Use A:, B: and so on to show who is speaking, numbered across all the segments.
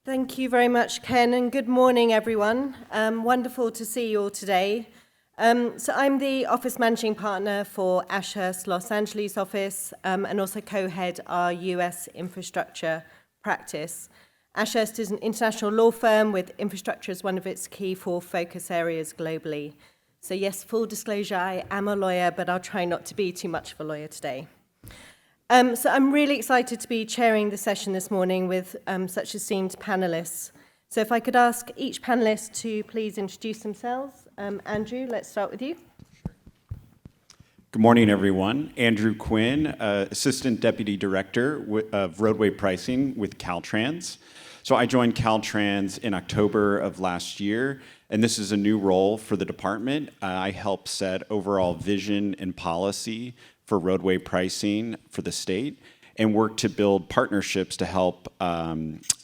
A: Thank you very much, Ken, and good morning, everyone. Wonderful to see you all today. So I'm the Office Managing Partner for Ashurst Los Angeles office and also co-head our US infrastructure practice. Ashurst is an international law firm with infrastructure as one of its key 4 focus areas globally. So yes, full disclosure, I am a lawyer, but I'll try not to be too much of a lawyer today. So I'm really excited to be chairing the session this morning with such esteemed panelists. So if I could ask each panelist to please introduce themselves. Andrew, let's start with you.
B: Good morning, everyone. Andrew Quinn, Assistant Deputy Director of Roadway Pricing with Caltrans. So I joined Caltrans in October of last year, and this is a new role for the department. I help set overall vision and policy for roadway pricing for the state and work to build partnerships to help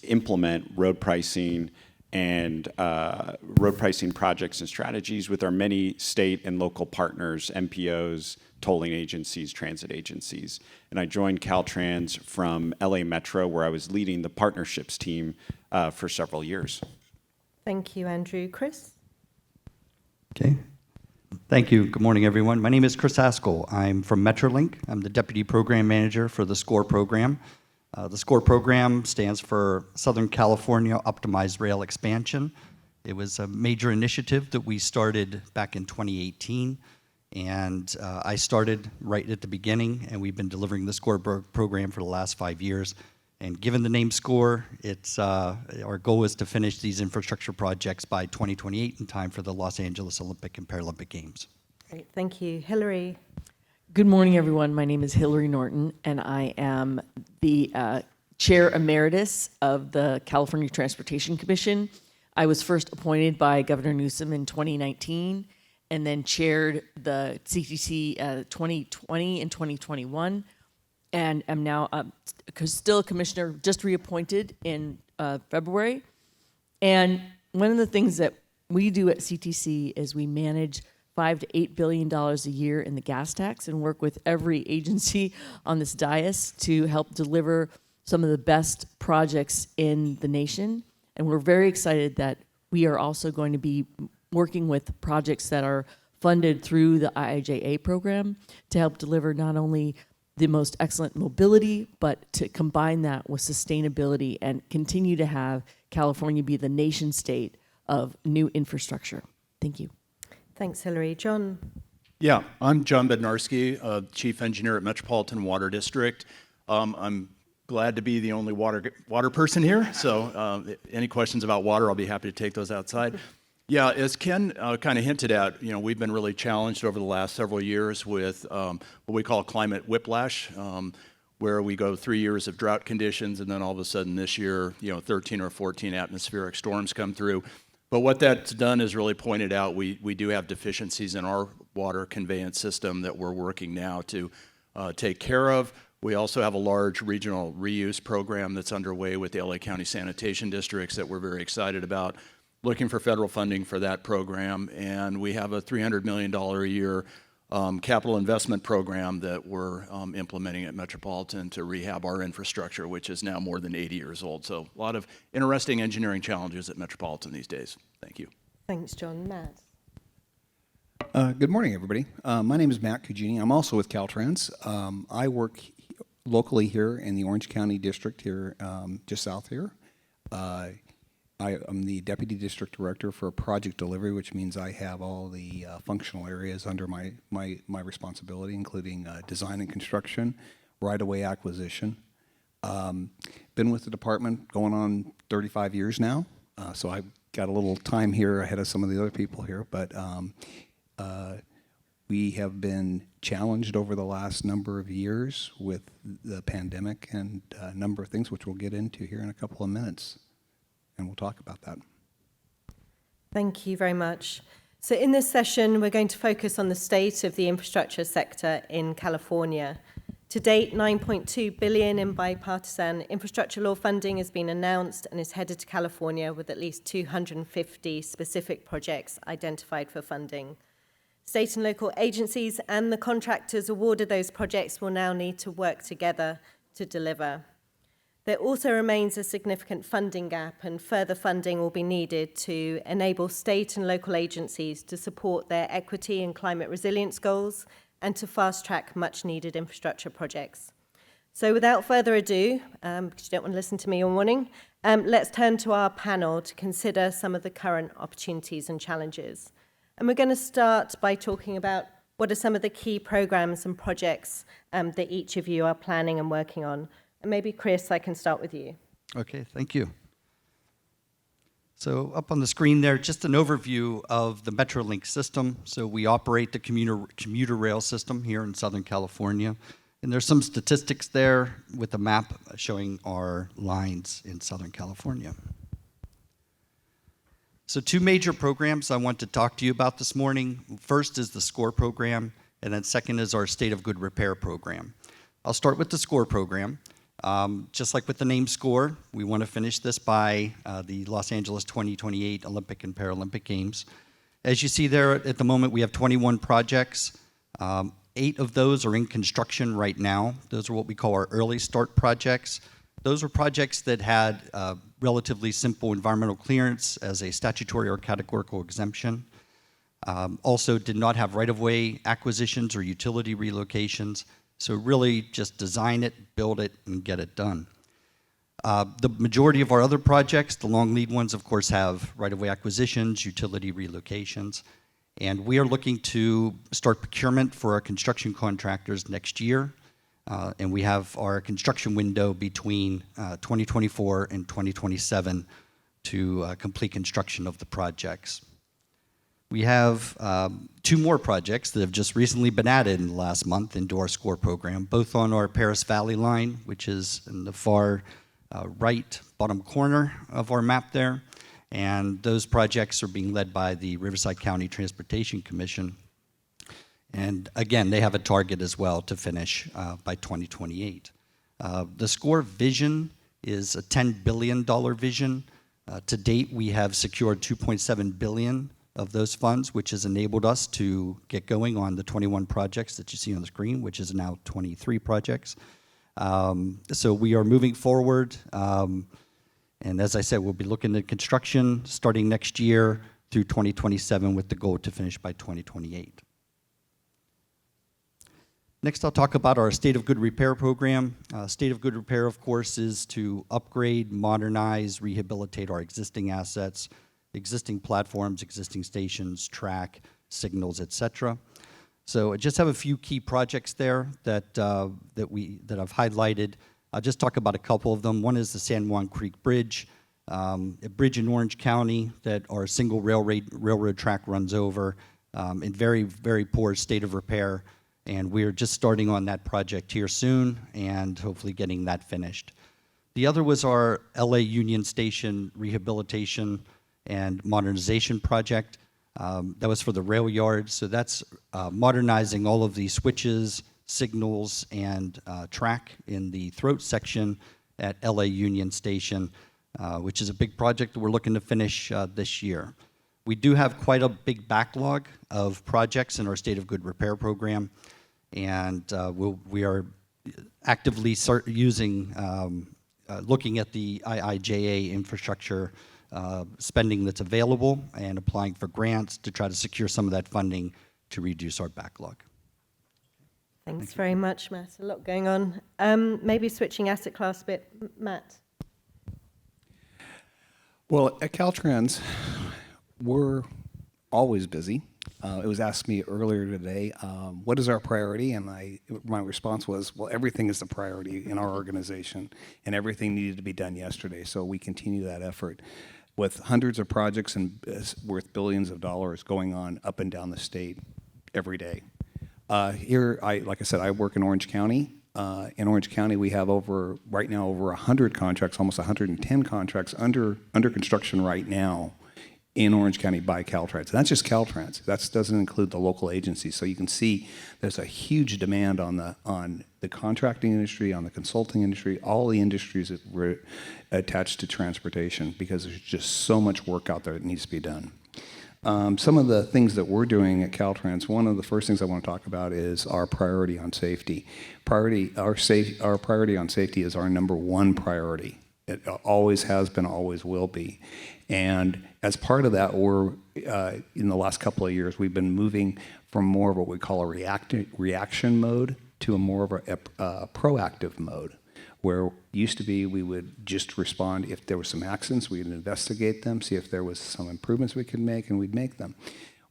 B: implement road pricing and road pricing projects and strategies with our many state and local partners, MPOs, tolling agencies, transit agencies. And I joined Caltrans from LA Metro, where I was leading the partnerships team for several years.
A: Thank you, Andrew. Chris?
C: Okay. Thank you. Good morning, everyone. My name is Chris Haskell. I'm from Metrolink. I'm the Deputy Program Manager for the SCORE program. The SCORE program stands for Southern California Optimized Rail Expansion. It was a major initiative that we started back in 2018, and I started right at the beginning, and we've been delivering the SCORE program for the last 5 years. And given the name SCORE, it's our goal is to finish these infrastructure projects by 2028 in time for the Los Angeles Olympic and Paralympic Games.
A: Great, thank you. Hilary?
D: Good morning, everyone. My name is Hilary Norton, and I am the Chair Emeritus of the California Transportation Commission. I was first appointed by Governor Newsom in 2019, and then chaired the CTC 2020 and 2021. And I'm now still a commissioner, just reappointed in February. And one of the things that we do at CTC is we manage $5 to $8 billion a year in the gas tax and work with every agency on this dais to help deliver some of the best projects in the nation. And we're very excited that we are also going to be working with projects that are funded through the IIJA program to help deliver not only the most excellent mobility, but to combine that with sustainability and continue to have California be the nation state of new infrastructure. Thank you.
A: Thanks, Hilary. John?
E: Yeah, I'm John Bednarski, Chief Engineer at Metropolitan Water District. I'm glad to be the only water person here, so any questions about water, I'll be happy to take those outside. Yeah, as Ken kind of hinted at, we've been really challenged over the last several years with what we call climate whiplash, where we go 3 years of drought conditions, and then all of a sudden this year, 13 or 14 atmospheric storms come through. But what that's done is really pointed out we do have deficiencies in our water conveyance system that we're working now to take care of. We also have a large regional reuse program that's underway with the LA County Sanitation Districts that we're very excited about, looking for federal funding for that program. And we have a $300 million a year capital investment program that we're implementing at Metropolitan to rehab our infrastructure, which is now more than 80 years old. So a lot of interesting engineering challenges at Metropolitan these days. Thank you.
A: Thanks, John. Matt?
F: Good morning, everybody. My name is Matt Cugini. I'm also with Caltrans. I work locally here in the Orange County District here, just south here. I am the Deputy District Director for Project Delivery, which means I have all the functional areas under my responsibility, including design and construction, right-of-way acquisition. Been with the department going on 35 years now, so I've got a little time here ahead of some of the other people here, but we have been challenged over the last number of years with the pandemic and a number of things, which we'll get into here in a couple of minutes. And we'll talk about that.
A: Thank you very much. So in this session, we're going to focus on the state of the infrastructure sector in California. To date, $9.2 billion in bipartisan infrastructure law funding has been announced and is headed to California with at least 250 specific projects identified for funding. State and local agencies and the contractors awarded those projects will now need to work together to deliver. There also remains a significant funding gap, and further funding will be needed to enable state and local agencies to support their equity and climate resilience goals and to fast-track much-needed infrastructure projects. So without further ado, because you don't want to listen to me all morning, let's turn to our panel to consider some of the current opportunities and challenges. And we're going to start by talking about what are some of the key programs and projects that each of you are planning and working on. And maybe, Chris, I can start with you.
C: Okay, thank you. So up on the screen there, just an overview of the Metrolink system. So we operate the commuter rail system here in Southern California. And there's some statistics there with a map showing our lines in Southern California. So two major programs I want to talk to you about this morning. First is the SCORE program, and then second is our State of Good Repair program. I'll start with the SCORE program. Just like with the name SCORE, we want to finish this by the Los Angeles 2028 Olympic and Paralympic Games. As you see there, at the moment, we have 21 projects. 8 of those are in construction right now. Those are what we call our early start projects. Those were projects that had relatively simple environmental clearance as a statutory or categorical exemption. Also did not have right-of-way acquisitions or utility relocations. So really just design it, build it, and get it done. The majority of our other projects, the long lead ones, of course, have right-of-way acquisitions, utility relocations. And we are looking to start procurement for our construction contractors next year. And we have our construction window between 2024 and 2027 to complete construction of the projects. We have 2 more projects that have just recently been added in the last month into our SCORE program, both on our Paris Valley line, which is in the far right bottom corner of our map there. And those projects are being led by the Riverside County Transportation Commission. And again, they have a target as well to finish by 2028. The SCORE vision is a $10 billion vision. To date, we have secured $2.7 billion of those funds, which has enabled us to get going on the 21 projects that you see on the screen, which is now 23 projects. So we are moving forward. And as I said, we'll be looking at construction starting next year through 2027 with the goal to finish by 2028. Next, I'll talk about our State of Good Repair program. State of Good Repair, of course, is to upgrade, modernize, rehabilitate our existing assets, existing platforms, existing stations, track, signals, etc. So I just have a few key projects there that I've highlighted. I'll just talk about a couple of them. One is the San Juan Creek Bridge, a bridge in Orange County that our single railroad track runs over in very, very poor state of repair. And we're just starting on that project here soon and hopefully getting that finished. The other was our LA Union Station rehabilitation and modernization project. That was for the rail yard. So that's modernizing all of the switches, signals, and track in the throat section at LA Union Station, which is a big project that we're looking to finish this year. We do have quite a big backlog of projects in our State of Good Repair program, and we are actively looking at the IIJA infrastructure spending that's available and applying for grants to try to secure some of that funding to reduce our backlog.
A: Thanks very much, Matt. A lot going on. Maybe switching asset class a bit. Matt.
F: Well, at Caltrans, we're always busy. It was asked me earlier today, what is our priority? And my response was, well, everything is the priority in our organization, and everything needed to be done yesterday. So we continue that effort with hundreds of projects and worth billions of dollars going on up and down the state every day. Here, like I said, I work in Orange County. In Orange County, we have right now over 100 contracts, almost 110 contracts under construction right now in Orange County by Caltrans. And that's just Caltrans. That doesn't include the local agencies. So you can see there's a huge demand on the contracting industry, on the consulting industry, all the industries that were attached to transportation, because there's just so much work out there that needs to be done. Some of the things that we're doing at Caltrans, one of the first things I want to talk about is our priority on safety. Our priority on safety is our number one priority. It always has been, always will be. And as part of that, we're, in the last couple of years, we've been moving from more of what we call a reaction mode to a more of a proactive mode, where used to be we would just respond if there was some accidents, we'd investigate them, see if there was some improvements we could make, and we'd make them.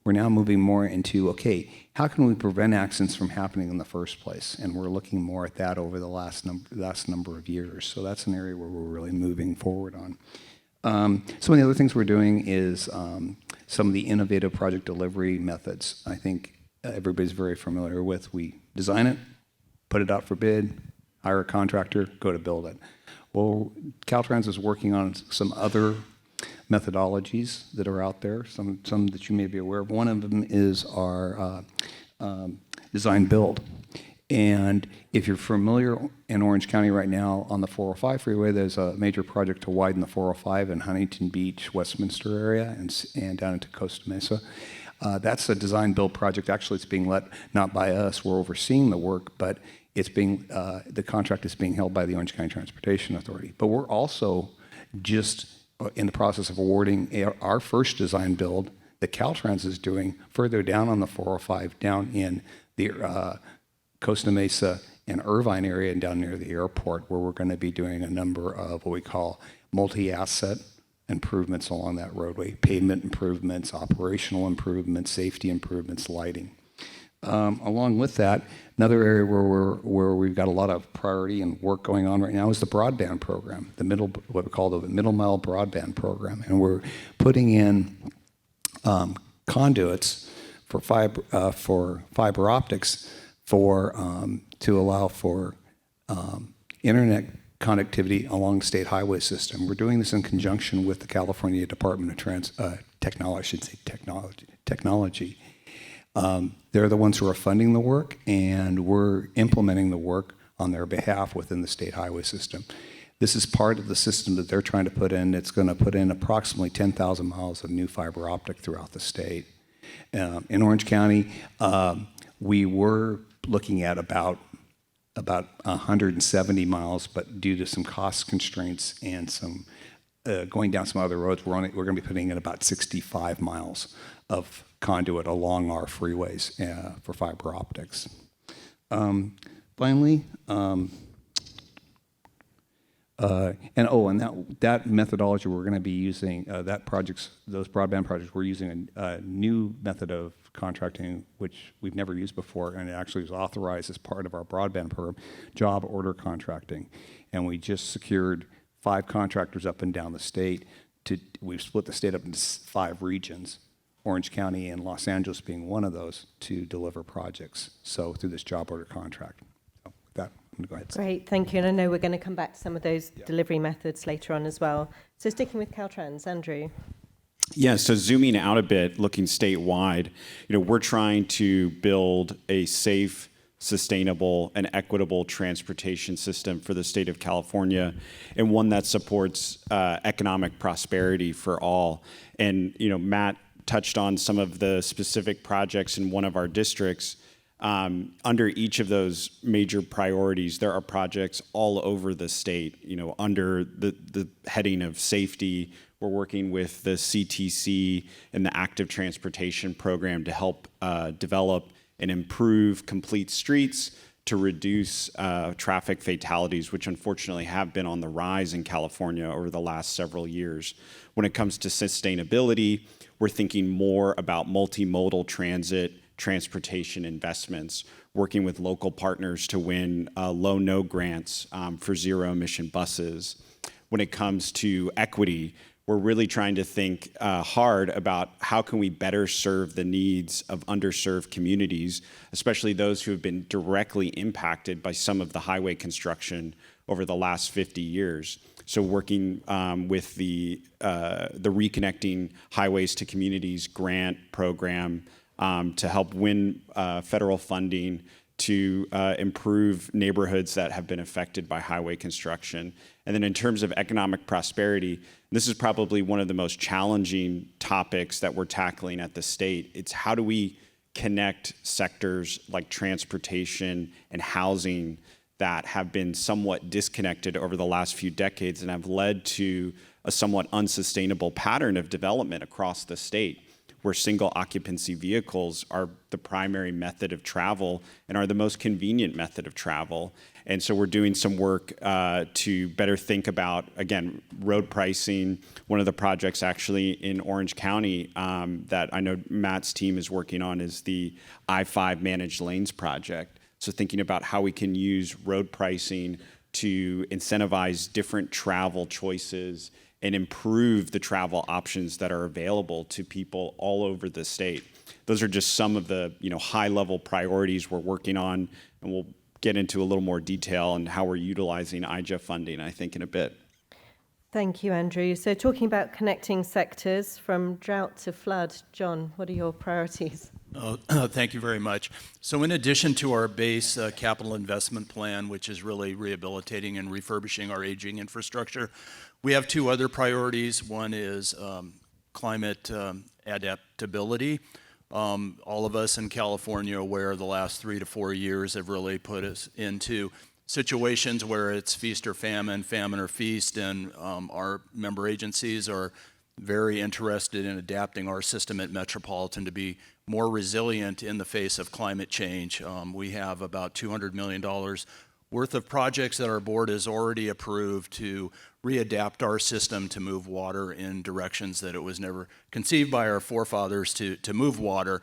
F: We're now moving more into, okay, how can we prevent accidents from happening in the first place? And we're looking more at that over the last number of years. So that's an area where we're really moving forward on. Some of the other things we're doing is some of the innovative project delivery methods. I think everybody's very familiar with. We design it, put it out for bid, hire a contractor, go to build it. Well, Caltrans is working on some other methodologies that are out there, some that you may be aware of. One of them is our design build. And if you're familiar in Orange County right now on the 405 freeway, there's a major project to widen the 405 in Huntington Beach, Westminster area, and down into Costa Mesa. That's a design build project. Actually, it's being led not by us. We're overseeing the work, but it's being the contract is being held by the Orange County Transportation Authority. But we're also just in the process of awarding our first design build that Caltrans is doing further down on the 405, down in the Costa Mesa and Irvine area and down near the airport, where we're going to be doing a number of what we call multi-asset improvements along that roadway, pavement improvements, operational improvements, safety improvements, lighting. Along with that, another area where we've got a lot of priority and work going on right now is the broadband program, what we call the middle mile broadband program, and we're putting in conduits for fiber optics to allow for internet connectivity along the state highway system. We're doing this in conjunction with the California Department of Technology. They're the ones who are funding the work, and we're implementing the work on their behalf within the state highway system. This is part of the system that they're trying to put in. It's going to put in approximately 10,000 miles of new fiber optic throughout the state. In Orange County, we were looking at about 170 miles, but due to some cost constraints and some going down some other roads, we're going to be putting in about 65 miles of conduit along our freeways for fiber optics. Finally, that methodology we're going to be using, those broadband projects, we're using a new method of contracting, which we've never used before, and it actually was authorized as part of our broadband program, job order contracting. And we just secured 5 contractors up and down the state. We've split the state up into 5 regions, Orange County and Los Angeles being one of those, to deliver projects. So through this job order contract. So with that, I'm going to go ahead.
A: Great, thank you. And I know we're going to come back to some of those delivery methods later on as well. So sticking with Caltrans, Andrew.
B: Yeah, so zooming out a bit, looking statewide, we're trying to build a safe, sustainable, and equitable transportation system for the state of California, and one that supports economic prosperity for all. And Matt touched on some of the specific projects in one of our districts. Under each of those major priorities, there are projects all over the state. Under the heading of safety, we're working with the CTC and the Active Transportation Program to help develop and improve complete streets to reduce traffic fatalities, which unfortunately have been on the rise in California over the last several years. When it comes to sustainability, we're thinking more about multimodal transportation investments, working with local partners to win low-no grants for zero-emission buses. When it comes to equity, we're really trying to think hard about how can we better serve the needs of underserved communities, especially those who have been directly impacted by some of the highway construction over the last 50 years. So working with the Reconnecting Highways to Communities grant program to help win federal funding to improve neighborhoods that have been affected by highway construction. And then in terms of economic prosperity, this is probably one of the most challenging topics that we're tackling at the state. It's how do we connect sectors like transportation and housing that have been somewhat disconnected over the last few decades and have led to a somewhat unsustainable pattern of development across the state, where single occupancy vehicles are the primary method of travel and are the most convenient method of travel. And so we're doing some work to better think about, again, road pricing. One of the projects actually in Orange County that I know Matt's team is working on is the I-5 Managed Lanes project. So thinking about how we can use road pricing to incentivize different travel choices and improve the travel options that are available to people all over the state. Those are just some of the high-level priorities we're working on, and we'll get into a little more detail on how we're utilizing IJA funding, I think, in a bit.
A: Thank you, Andrew. So talking about connecting sectors from drought to flood, John, what are your priorities?
E: Thank you very much. So in addition to our base capital investment plan, which is really rehabilitating and refurbishing our aging infrastructure, we have two other priorities. One is climate adaptability. All of us in California are aware the last 3 to 4 years have really put us into situations where it's feast or famine, famine or feast, and our member agencies are very interested in adapting our system at Metropolitan to be more resilient in the face of climate change. We have about $200 million worth of projects that our board has already approved to readapt our system to move water in directions that it was never conceived by our forefathers to move water.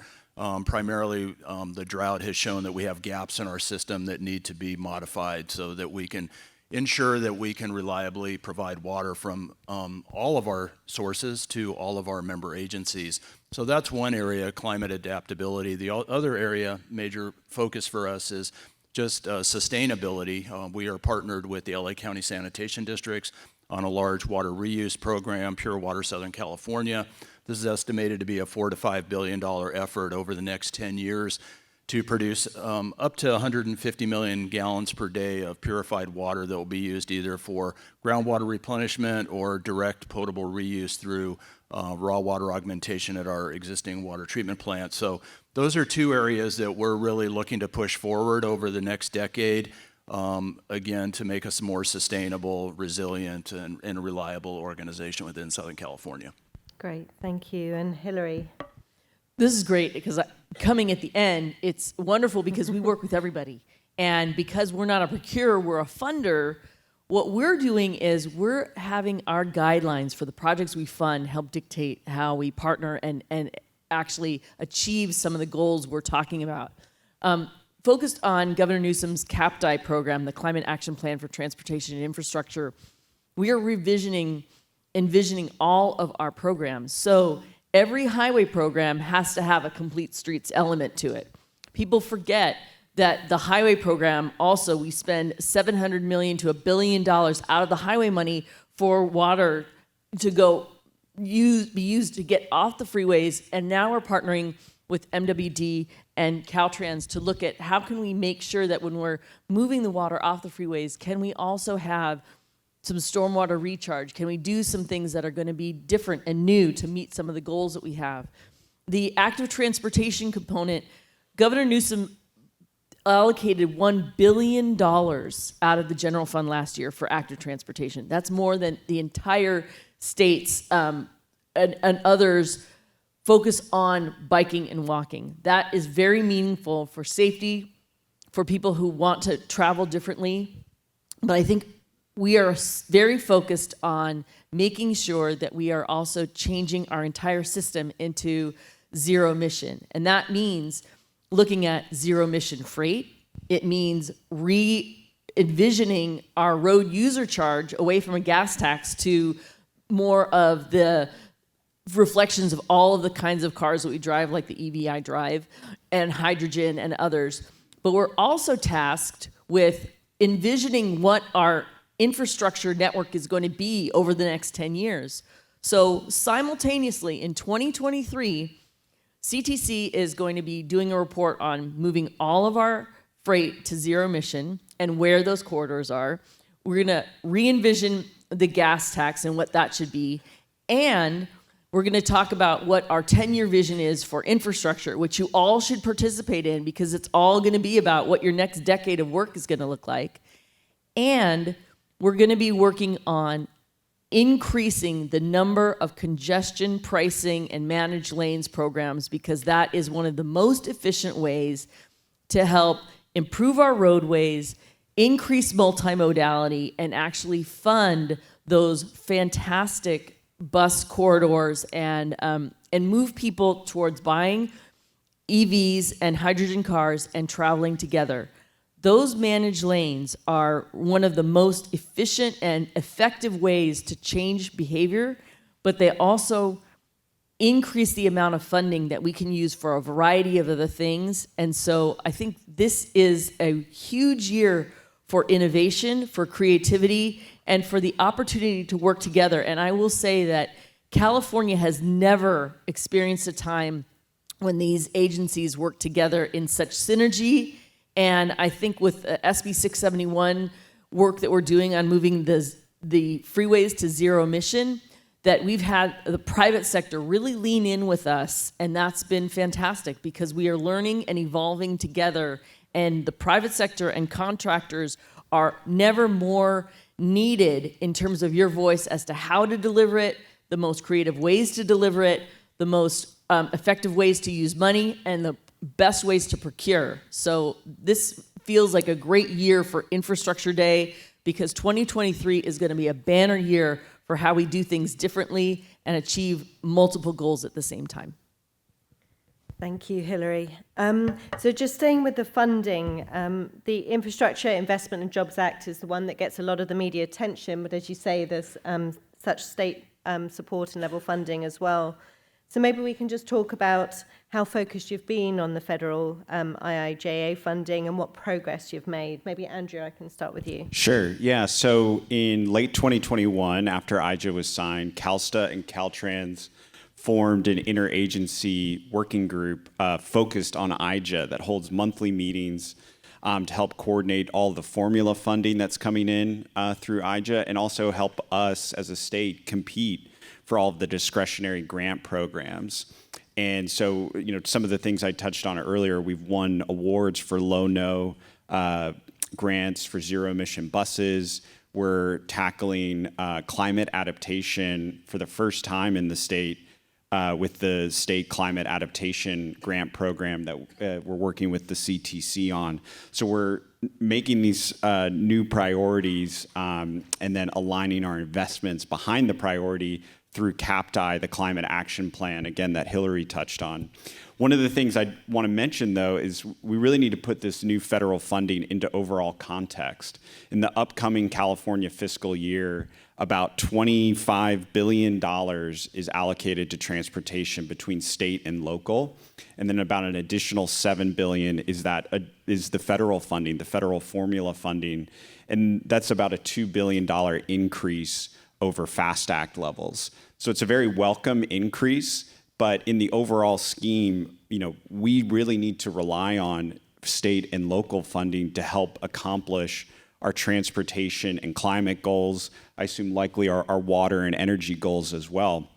E: Primarily, the drought has shown that we have gaps in our system that need to be modified so that we can ensure that we can reliably provide water from all of our sources to all of our member agencies. So that's one area, climate adaptability. The other area, major focus for us, is just sustainability. We are partnered with the LA County Sanitation Districts on a large water reuse program, Pure Water Southern California. This is estimated to be a $4 to $5 billion effort over the next 10 years to produce up to 150 million gallons per day of purified water that will be used either for groundwater replenishment or direct potable reuse through raw water augmentation at our existing water treatment plant. So those are two areas that we're really looking to push forward over the next decade, again, to make us a more sustainable, resilient, and reliable organization within Southern California.
A: Great, thank you. And Hilary?
D: This is great because coming at the end, it's wonderful because we work with everybody. And because we're not a procurer, we're a funder, what we're doing is we're having our guidelines for the projects we fund help dictate how we partner and actually achieve some of the goals we're talking about. Focused on Governor Newsom's CAPDI program, the Climate Action Plan for Transportation and Infrastructure, we are envisioning all of our programs. So every highway program has to have a complete streets element to it. People forget that the highway program also, we spend $700 million to $1 billion out of the highway money for water to be used to get off the freeways. And now we're partnering with MWD and Caltrans to look at how can we make sure that when we're moving the water off the freeways, can we also have some stormwater recharge? Can we do some things that are going to be different and new to meet some of the goals that we have? The active transportation component, Governor Newsom allocated $1 billion out of the general fund last year for active transportation. That's more than the entire states and others focus on biking and walking. That is very meaningful for safety, for people who want to travel differently. But I think we are very focused on making sure that we are also changing our entire system into zero emission. And that means looking at zero emission freight. It means re-envisioning our road user charge away from a gas tax to more of the reflections of all of the kinds of cars that we drive, like the EV I drive, and hydrogen and others. But we're also tasked with envisioning what our infrastructure network is going to be over the next 10 years. So simultaneously, in 2023, CTC is going to be doing a report on moving all of our freight to zero emission and where those corridors are. We're going to re-envision the gas tax and what that should be. And we're going to talk about what our 10-year vision is for infrastructure, which you all should participate in because it's all going to be about what your next decade of work is going to look like. And we're going to be working on increasing the number of congestion pricing and managed lanes programs because that is one of the most efficient ways to help improve our roadways, increase multimodality, and actually fund those fantastic bus corridors and move people towards buying EVs and hydrogen cars and traveling together. Those managed lanes are one of the most efficient and effective ways to change behavior, but they also increase the amount of funding that we can use for a variety of other things. And so I think this is a huge year for innovation, for creativity, and for the opportunity to work together. And I will say that California has never experienced a time when these agencies work together in such synergy. And I think with SB 671 work that we're doing on moving the freeways to zero emission, that we've had the private sector really lean in with us, and that's been fantastic because we are learning and evolving together, and the private sector and contractors are never more needed in terms of your voice as to how to deliver it, the most creative ways to deliver it, the most effective ways to use money, and the best ways to procure. So this feels like a great year for Infrastructure Day because 2023 is going to be a banner year for how we do things differently and achieve multiple goals at the same time.
A: Thank you, Hilary. So just staying with the funding, the Infrastructure Investment and Jobs Act is the one that gets a lot of the media attention, but as you say, there's such state support and level funding as well. So maybe we can just talk about how focused you've been on the federal IIJA funding and what progress you've made. Maybe, Andrew, I can start with you.
B: Sure. Yeah. So in late 2021, after IIJA was signed, CalSTA and Caltrans formed an interagency working group focused on IIJA that holds monthly meetings to help coordinate all the formula funding that's coming in through IIJA and also help us as a state compete for all of the discretionary grant programs. And so, some of the things I touched on earlier, we've won awards for low-no grants for zero-emission buses. We're tackling climate adaptation for the first time in the state with the State Climate Adaptation Grant Program that we're working with the CTC on. So we're making these new priorities and then aligning our investments behind the priority through CAPTI, the Climate Action Plan, again, that Hilary touched on. One of the things I want to mention, though, is we really need to put this new federal funding into overall context. In the upcoming California fiscal year, about $25 billion is allocated to transportation between state and local, and then about an additional $7 billion is the federal funding, the federal formula funding, and that's about a $2 billion increase over FAST Act levels. So it's a very welcome increase, but in the overall scheme, we really need to rely on state and local funding to help accomplish our transportation and climate goals. I assume likely our water and energy goals as well.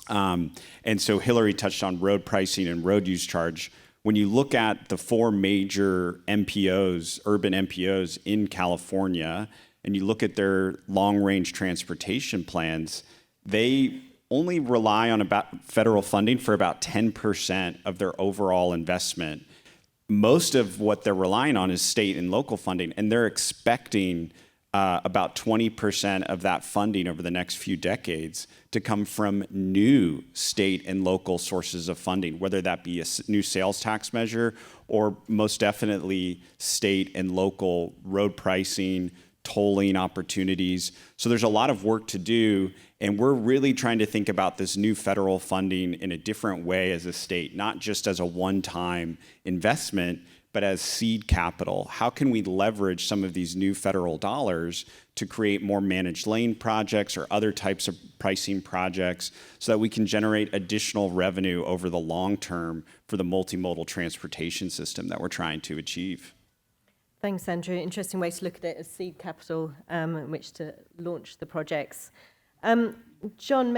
B: And so Hilary touched on road pricing and road use charge. When you look at the four major MPOs, urban MPOs in California, and you look at their long-range transportation plans, they only rely on about federal funding for about 10% of their overall investment. Most of what they're relying on is state and local funding, and they're expecting about 20% of that funding over the next few decades to come from new state and local sources of funding, whether that be a new sales tax measure or most definitely state and local road pricing, tolling opportunities. So there's a lot of work to do, and we're really trying to think about this new federal funding in a different way as a state, not just as a one-time investment, but as seed capital. How can we leverage some of these new federal dollars to create more managed lane projects or other types of pricing projects so that we can generate additional revenue over the long term for the multimodal transportation system that we're trying to achieve?
A: Thanks, Andrew. Interesting way to look at it as seed capital in which to launch the projects. John,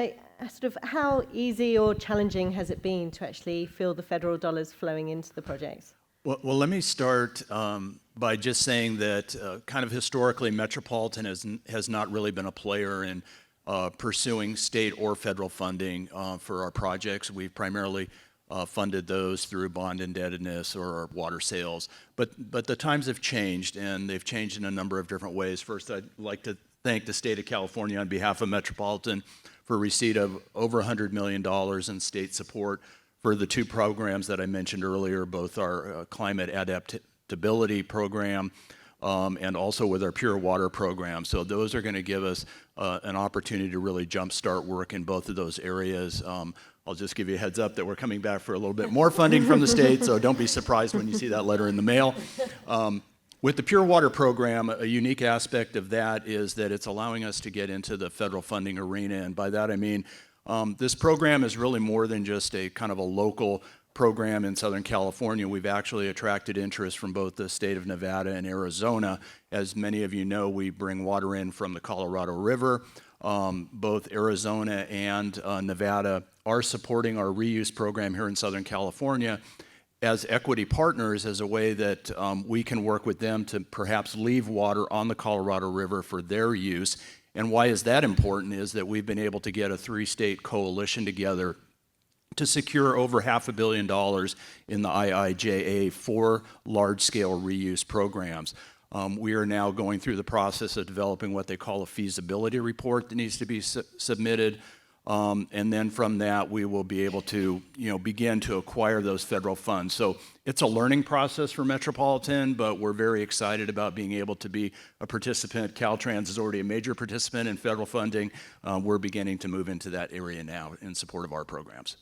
A: sort of how easy or challenging has it been to actually feel the federal dollars flowing into the projects?
E: Well, let me start by just saying that kind of historically, Metropolitan has not really been a player in pursuing state or federal funding for our projects. We've primarily funded those through bond indebtedness or water sales. But the times have changed, and they've changed in a number of different ways. First, I'd like to thank the state of California on behalf of Metropolitan for receipt of over $100 million in state support for the two programs that I mentioned earlier, both our climate adaptability program and also with our pure water program. So those are going to give us an opportunity to really jumpstart work in both of those areas. I'll just give you a heads up that we're coming back for a little bit more funding from the state, so don't be surprised when you see that letter in the mail. With the Pure Water program, a unique aspect of that is that it's allowing us to get into the federal funding arena, and by that I mean this program is really more than just a kind of a local program in Southern California. We've actually attracted interest from both the state of Nevada and Arizona. As many of you know, we bring water in from the Colorado River. Both Arizona and Nevada are supporting our reuse program here in Southern California as equity partners as a way that we can work with them to perhaps leave water on the Colorado River for their use. And why is that important is that we've been able to get a 3-state coalition together to secure over $500 million in the IIJA for large-scale reuse programs. We are now going through the process of developing what they call a feasibility report that needs to be submitted. And then from that, we will be able to, begin to acquire those federal funds. So it's a learning process for Metropolitan, but we're very excited about being able to be a participant. Caltrans is already a major participant in federal funding. We're beginning to move into that area now in support of our programs.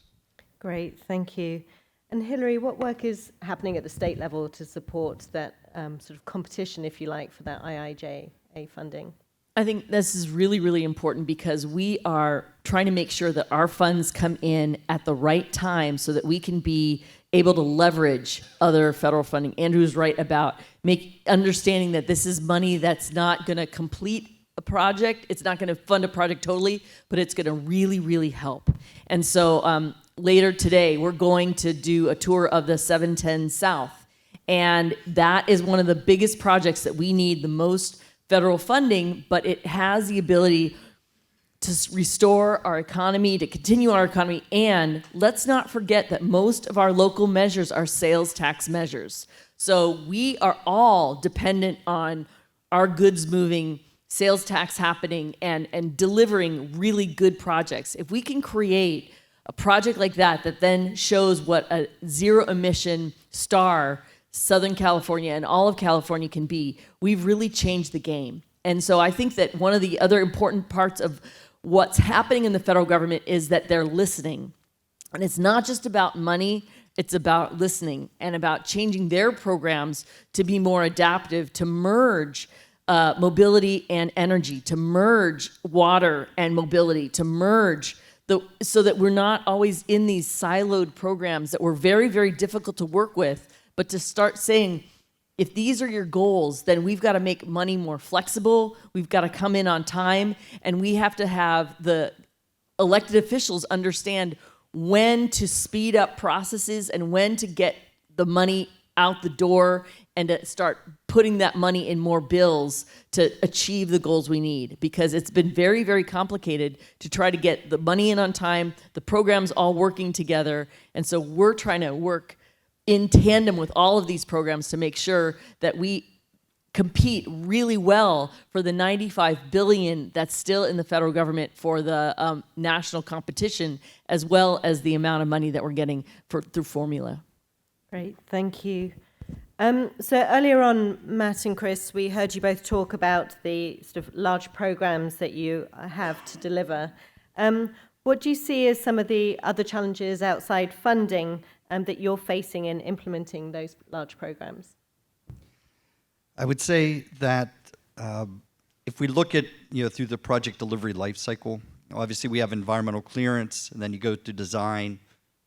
A: Great, thank you. And Hilary, what work is happening at the state level to support that sort of competition, if you like, for that IIJA funding?
D: I think this is really, really important because we are trying to make sure that our funds come in at the right time so that we can be able to leverage other federal funding. Andrew's right about understanding that this is money that's not going to complete a project. It's not going to fund a project totally, but it's going to really, really help. And so later today, we're going to do a tour of the 710 South. And that is one of the biggest projects that we need the most federal funding, but it has the ability to restore our economy, to continue our economy, and let's not forget that most of our local measures are sales tax measures. So we are all dependent on our goods moving, sales tax happening, and delivering really good projects. If we can create a project like that that then shows what a zero emission star Southern California and all of California can be, we've really changed the game. And so I think that one of the other important parts of what's happening in the federal government is that they're listening. And it's not just about money, it's about listening and about changing their programs to be more adaptive, to merge mobility and energy, to merge water and mobility, to merge so that we're not always in these siloed programs that were very, very difficult to work with. But to start saying, if these are your goals, then we've got to make money more flexible, we've got to come in on time, and we have to have the elected officials understand when to speed up processes and when to get the money out the door and to start putting that money in more bills to achieve the goals we need. Because it's been very, very complicated to try to get the money in on time, the programs all working together, and so we're trying to work in tandem with all of these programs to make sure that we compete really well for the $95 billion that's still in the federal government for the national competition, as well as the amount of money that we're getting through formula.
A: Great, thank you. So earlier on, Matt and Chris, we heard you both talk about the sort of large programs that you have to deliver. What do you see as some of the other challenges outside funding that you're facing in implementing those large programs?
C: I would say that if we look at, through the project delivery life cycle, obviously we have environmental clearance, and then you go to design,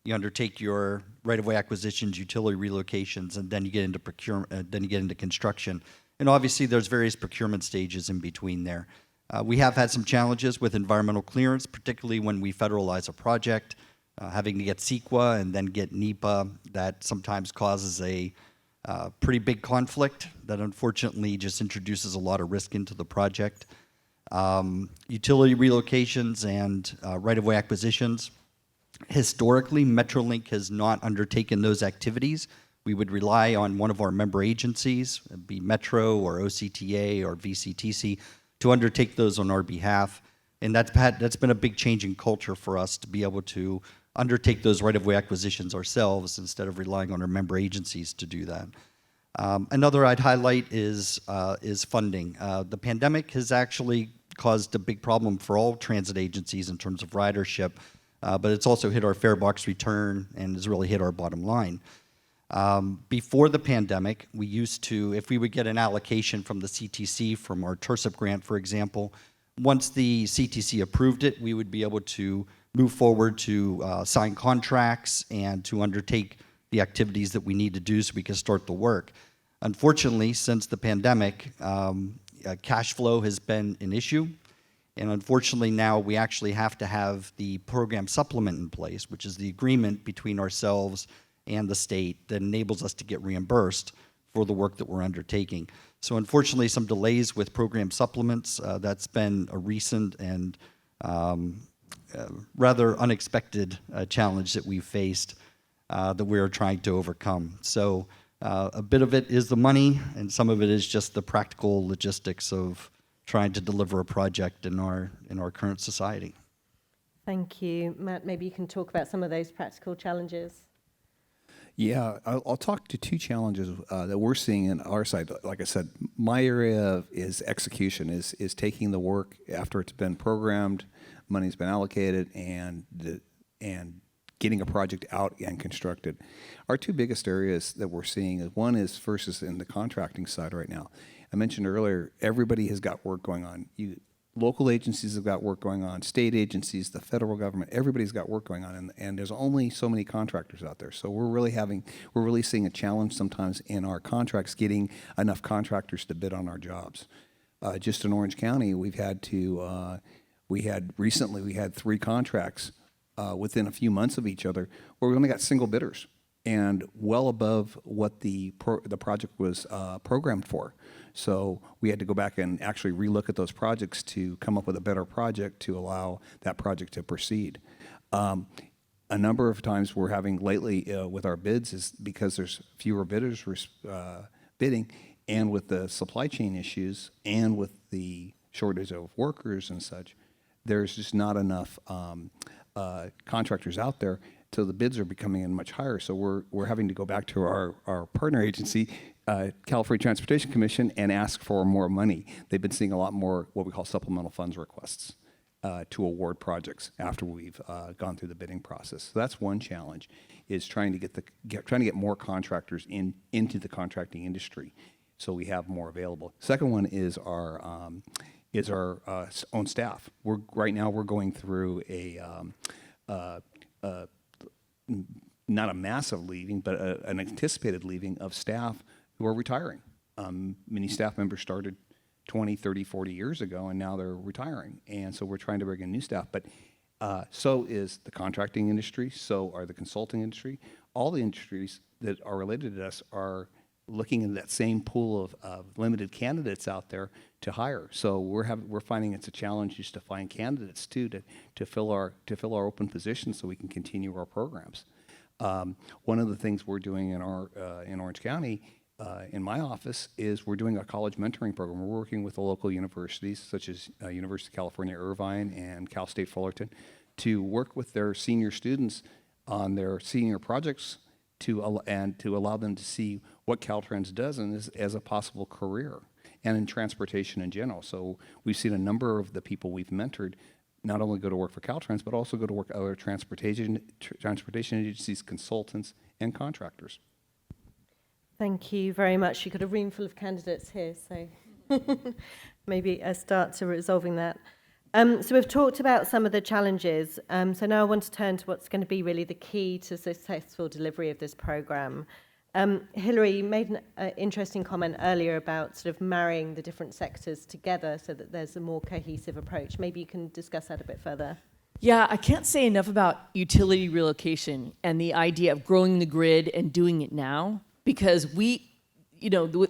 C: you undertake your right-of-way acquisitions, utility relocations, and then you get into procurement, then you get into construction. And obviously, there's various procurement stages in between there. We have had some challenges with environmental clearance, particularly when we federalize a project, having to get CEQA and then get NEPA. That sometimes causes a pretty big conflict that unfortunately just introduces a lot of risk into the project. Utility relocations and right-of-way acquisitions. Historically, Metrolink has not undertaken those activities. We would rely on one of our member agencies, be Metro or OCTA or VCTC, to undertake those on our behalf. And that's been a big change in culture for us to be able to undertake those right-of-way acquisitions ourselves instead of relying on our member agencies to do that. Another I'd highlight is funding. The pandemic has actually caused a big problem for all transit agencies in terms of ridership, but it's also hit our fare box return and has really hit our bottom line. Before the pandemic, we used to, if we would get an allocation from the CTC, from our TERSIP grant, for example, once the CTC approved it, we would be able to move forward to sign contracts and to undertake the activities that we need to do so we can start the work. Unfortunately, since the pandemic, cash flow has been an issue. And unfortunately now we actually have to have the program supplement in place, which is the agreement between ourselves and the state that enables us to get reimbursed for the work that we're undertaking. So unfortunately, some delays with program supplements. That's been a recent and rather unexpected challenge that we've faced that we're trying to overcome. So a bit of it is the money, and some of it is just the practical logistics of trying to deliver a project in our current society.
A: Thank you. Matt, maybe you can talk about some of those practical challenges.
F: Yeah, I'll talk to two challenges that we're seeing in our side. Like I said, my area is execution, is taking the work after it's been programmed, money's been allocated, and getting a project out and constructed. Our two biggest areas that we're seeing is one is versus in the contracting side right now. I mentioned earlier, everybody has got work going on. Local agencies have got work going on, state agencies, the federal government, everybody's got work going on, and there's only so many contractors out there. So we're really seeing a challenge sometimes in our contracts getting enough contractors to bid on our jobs. Just in Orange County, we had 3 contracts within a few months of each other where we only got single bidders and well above what the project was programmed for. So we had to go back and actually relook at those projects to come up with a better project to allow that project to proceed. A number of times we're having lately with our bids is because there's fewer bidders bidding, and with the supply chain issues and with the shortage of workers and such, there's just not enough contractors out there, so the bids are becoming in much higher. So we're having to go back to our partner agency, California Transportation Commission, and ask for more money. They've been seeing a lot more what we call supplemental funds requests to award projects after we've gone through the bidding process. So that's one challenge, is trying to get more contractors into the contracting industry, so we have more available. Second one is our own staff. Right now we're going through not a massive leaving, but an anticipated leaving of staff who are retiring. Many staff members started 20, 30, 40 years ago, and now they're retiring. And so we're trying to bring in new staff. But so is the contracting industry, so are the consulting industry. All the industries that are related to us are looking in that same pool of limited candidates out there to hire. So we're finding it's a challenge just to find candidates too to fill our open positions so we can continue our programs. One of the things we're doing in Orange County, in my office, is we're doing a college mentoring program. We're working with the local universities such as University of California, Irvine, and Cal State Fullerton to work with their senior students on their senior projects to allow them to see what Caltrans does and as a possible career, and in transportation in general. So we've seen a number of the people we've mentored not only go to work for Caltrans, but also go to work at other transportation agencies, consultants, and contractors.
A: Thank you very much. You've got a room full of candidates here, so maybe a start to resolving that. So we've talked about some of the challenges. So now I want to turn to what's going to be really the key to successful delivery of this program. Hilary, you made an interesting comment earlier about sort of marrying the different sectors together so that there's a more cohesive approach. Maybe you can discuss that a bit further.
D: Yeah, I can't say enough about utility relocation and the idea of growing the grid and doing it now, because the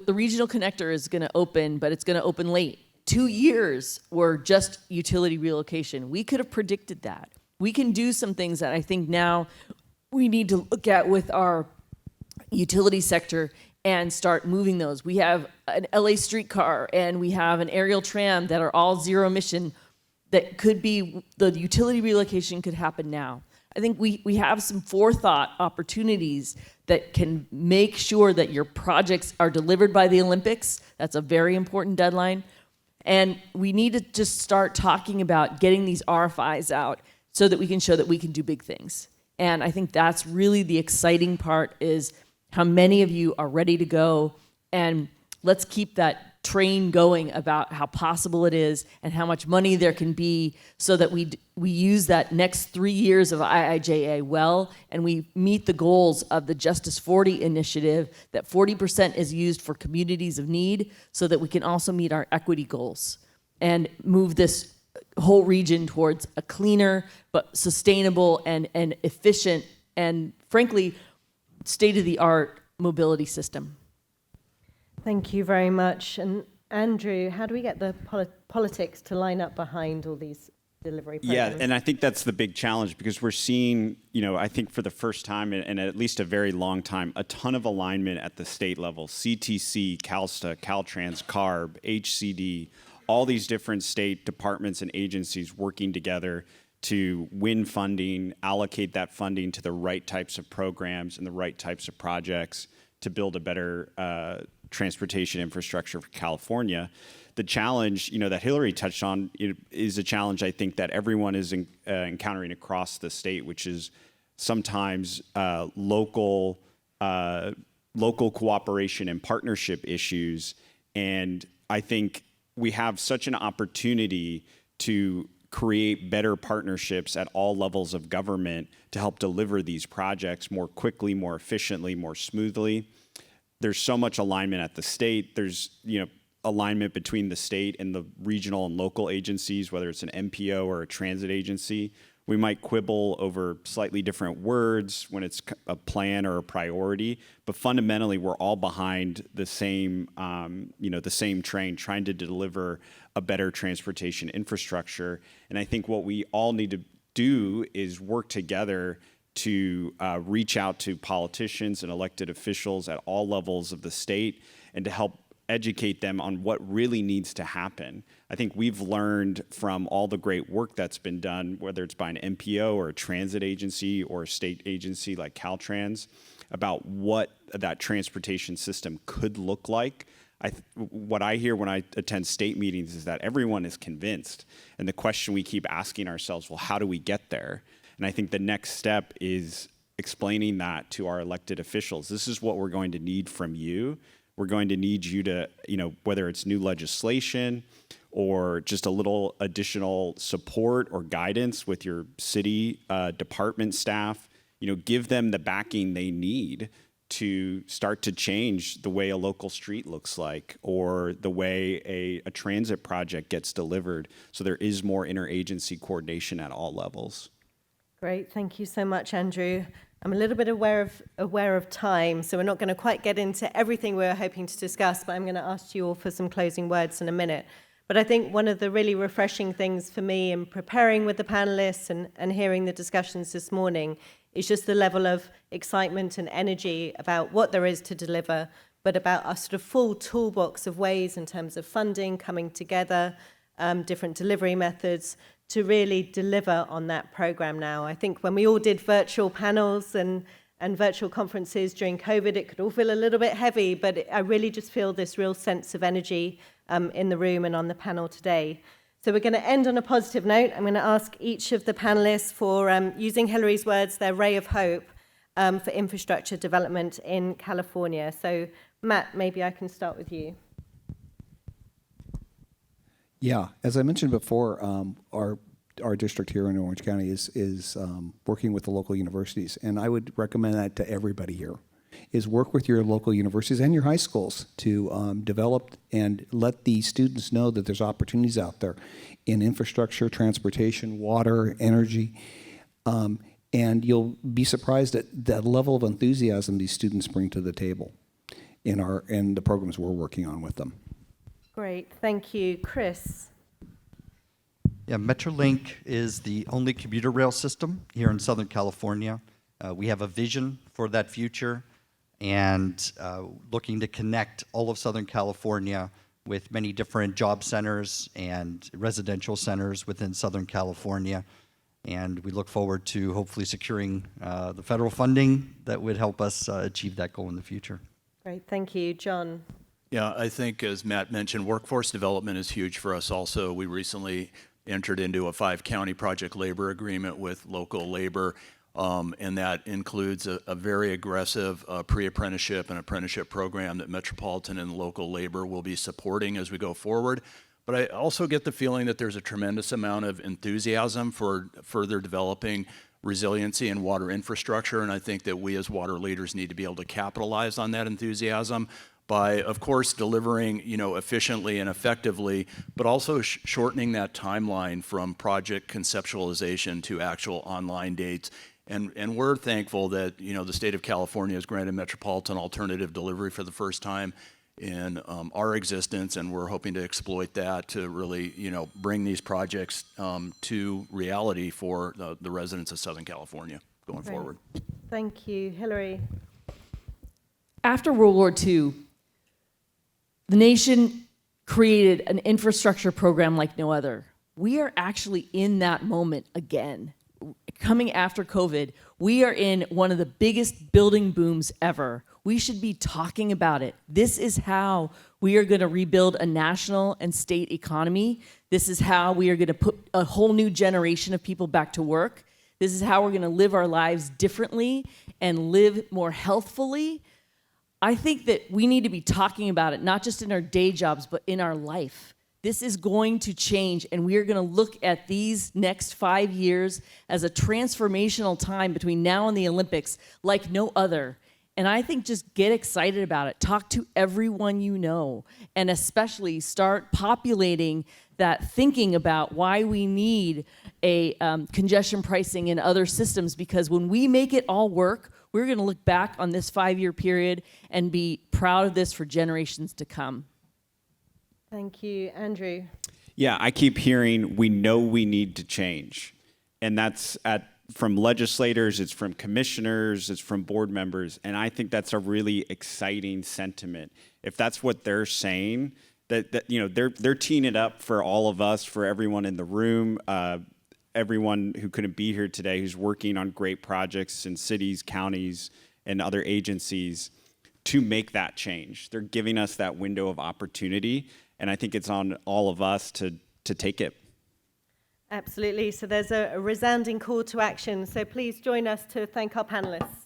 D: regional connector is going to open, but it's going to open late. 2 years were just utility relocation. We could have predicted that. We can do some things that I think now we need to look at with our utility sector and start moving those. We have an LA streetcar and we have an aerial tram that are all zero emission that could be, the utility relocation could happen now. I think we have some forethought opportunities that can make sure that your projects are delivered by the Olympics. That's a very important deadline. And we need to just start talking about getting these RFIs out so that we can show that we can do big things. And I think that's really the exciting part, is how many of you are ready to go, and let's keep that train going about how possible it is and how much money there can be, so that we use that next 3 years of IIJA well, and we meet the goals of the Justice 40 initiative, that 40% is used for communities of need, so that we can also meet our equity goals and move this whole region towards a cleaner but sustainable and efficient and, frankly, state-of-the-art mobility system.
A: Thank you very much. And Andrew, how do we get the politics to line up behind all these delivery programs?
B: Yeah, and I think that's the big challenge, because we're seeing, I think for the first time in at least a very long time, a ton of alignment at the state level. CTC, CalSTA, Caltrans, CARB, HCD, all these different state departments and agencies working together to win funding, allocate that funding to the right types of programs and the right types of projects to build a better transportation infrastructure for California. The challenge, that Hilary touched on, is a challenge I think that everyone is encountering across the state, which is sometimes local cooperation and partnership issues. And I think we have such an opportunity to create better partnerships at all levels of government to help deliver these projects more quickly, more efficiently, more smoothly. There's so much alignment at the state. There's, alignment between the state and the regional and local agencies, whether it's an MPO or a transit agency. We might quibble over slightly different words when it's a plan or a priority, but fundamentally we're all behind the same, the same train, trying to deliver a better transportation infrastructure. And I think what we all need to do is work together to reach out to politicians and elected officials at all levels of the state and to help educate them on what really needs to happen. I think we've learned from all the great work that's been done, whether it's by an MPO or a transit agency or a state agency like Caltrans, about what that transportation system could look like. What I hear when I attend state meetings is that everyone is convinced. And the question we keep asking ourselves, well, how do we get there? And I think the next step is explaining that to our elected officials. This is what we're going to need from you. We're going to need you to, whether it's new legislation or just a little additional support or guidance with your city department staff, give them the backing they need to start to change the way a local street looks like or the way a transit project gets delivered, so there is more interagency coordination at all levels.
A: Great, thank you so much, Andrew. I'm a little bit aware of time, so we're not going to quite get into everything we were hoping to discuss, but I'm going to ask you all for some closing words in a minute. But I think one of the really refreshing things for me in preparing with the panelists and hearing the discussions this morning is just the level of excitement and energy about what there is to deliver, but about a sort of full toolbox of ways in terms of funding coming together, different delivery methods, to really deliver on that program now. I think when we all did virtual panels and virtual conferences during COVID, it could all feel a little bit heavy, but I really just feel this real sense of energy in the room and on the panel today. So we're going to end on a positive note. I'm going to ask each of the panelists for, using Hilary's words, their ray of hope for infrastructure development in California. So Matt, maybe I can start with you.
F: Yeah, as I mentioned before, our district here in Orange County is working with the local universities, and I would recommend that to everybody here. Is work with your local universities and your high schools to develop and let the students know that there's opportunities out there in infrastructure, transportation, water, energy, and you'll be surprised at the level of enthusiasm these students bring to the table in the programs we're working on with them.
A: Great, thank you. Chris?
C: Yeah, Metrolink is the only commuter rail system here in Southern California. We have a vision for that future and looking to connect all of Southern California with many different job centers and residential centers within Southern California. And we look forward to hopefully securing the federal funding that would help us achieve that goal in the future.
A: Great, thank you. John?
E: Yeah, I think as Matt mentioned, workforce development is huge for us also. We recently entered into a 5-county project labor agreement with local labor, and that includes a very aggressive pre-apprenticeship and apprenticeship program that Metropolitan and local labor will be supporting as we go forward. But I also get the feeling that there's a tremendous amount of enthusiasm for further developing resiliency and water infrastructure, and I think that we as water leaders need to be able to capitalize on that enthusiasm by, of course, delivering, efficiently and effectively, but also shortening that timeline from project conceptualization to actual online dates. And we're thankful that, the state of California has granted Metropolitan alternative delivery for the first time in our existence, and we're hoping to exploit that to really, bring these projects to reality for the residents of Southern California going forward.
A: Thank you. Hilary?
D: After World War II, the nation created an infrastructure program like no other. We are actually in that moment again. Coming after COVID, we are in one of the biggest building booms ever. We should be talking about it. This is how we are going to rebuild a national and state economy. This is how we are going to put a whole new generation of people back to work. This is how we're going to live our lives differently and live more healthfully. I think that we need to be talking about it, not just in our day jobs, but in our life. This is going to change, and we are going to look at these next 5 years as a transformational time between now and the Olympics like no other. And I think just get excited about it. Talk to everyone you know, and especially start populating that thinking about why we need a congestion pricing and other systems, because when we make it all work, we're going to look back on this 5-year period and be proud of this for generations to come.
A: Thank you. Andrew?
B: Yeah, I keep hearing we know we need to change. And that's from legislators, it's from commissioners, it's from board members. And I think that's a really exciting sentiment. If that's what they're saying, that they're teeing it up for all of us, for everyone in the room, everyone who couldn't be here today, who's working on great projects in cities, counties, and other agencies to make that change. They're giving us that window of opportunity, and I think it's on all of us to take it.
A: Absolutely. So there's a resounding call to action. So please join us to thank our panelists.